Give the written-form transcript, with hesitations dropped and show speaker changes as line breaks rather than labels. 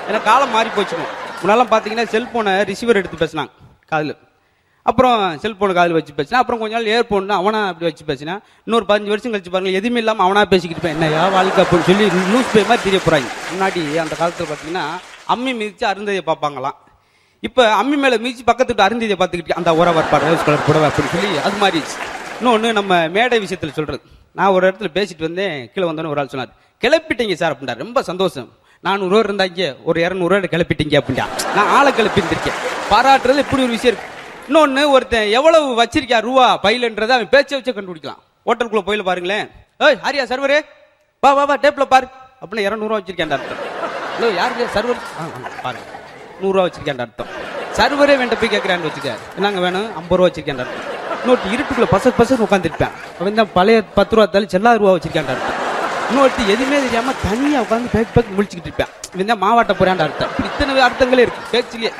ஏன்னா காலம் மாறி போச்சுக்கணும். முன்னாலாம் பார்த்தீங்கன்னா செல்போனை ரிசீவர் எடுத்து பேசினாங்க காதில், அப்புறம் செல்போனை காதில் வச்சு பேசினா, அப்புறம் கொஞ்ச நாள் ஏர்போன் அவனா அப்படி வச்சு பேசினா, இன்னொரு 15 வருஷம் கழிச்சு பாருங்க எதுவுமே இல்லாமல் அவனா பேசிக்கிட்டு இருப்பேன். என்னையா வாழ்க்கை அப்படின்னு சொல்லி லூஸ் பே மாதிரி தெரிய போகிறாங்க. முன்னாடி அந்த காலத்தில் பார்த்தீங்கன்னா அம்மி மிதிச்சு அருந்ததியை பார்ப்பாங்களாம். இப்போ அம்மி மேலே மிதிச்சு பக்கத்துக்கு அருந்ததியை பார்த்துக்கிட்டு அந்த உரம் வரப்பாடு ரோஸ் கலர் புடவை அப்படின்னு சொல்லி அது மாறிடுச்சு. இன்னொன்று நம்ம மேடை விஷயத்தில் சொல்கிறது, நான் ஒரு இடத்துல பேசிட்டு வந்தேன், கீழே வந்தோன்னு ஒரு ஆள் சொன்னார், கிளப்பிட்டீங்க சார் அப்படின்னா. ரொம்ப சந்தோஷம், 400 ரூபா இருந்தாங்க ஒரு 200 ரூபா கிளப்பிட்டீங்க அப்படின்ட்டா. நான் ஆளை கிளப்பிருந்திருக்கேன். பாராட்டுறது இப்படி ஒரு விஷயம் இருக்கு. இன்னொன்னு, ஒருத்தன் எவ்வளவு வச்சிருக்கா ரூபா பையிலன்றதை அவன் பேச்சை வச்சே கண்டுபிடிக்கலாம். ஹோட்டலுக்குள்ள போயில பாருங்களேன், ஏய் ஹரியா சர்வரே வா வா வா டேப்ல பாரு அப்படின்னு 200 ரூபா வச்சிருக்கேன் அர்த்தம். ஹலோ யாருக்கு சர்வர் பாருங்க 100 ரூபா வச்சிருக்கேன் அர்த்தம். சர்வரே வேண்ட போய் கேட்கிறான்னு வச்சுக்க, என்னங்க வேணும் 50 ரூபா வச்சிருக்கேன் அர்த்தம். இன்னொரு இருட்டுக்குள்ள பசங்க உட்காந்துருப்பேன், அவன் தான் பழைய 10 ரூபா தாலும் செல்லாத ரூபா வச்சிருக்கேன் அர்த்தம். இன்னொருத்தி எதுவுமே தெரியாம தனியா உட்காந்து பேக் முடிச்சுக்கிட்டு இருப்பேன், இவன் தான் மாவாட்ட போறான் அர்த்தம். இத்தனை அர்த்தங்களே இருக்கு பேச்சிலேயே.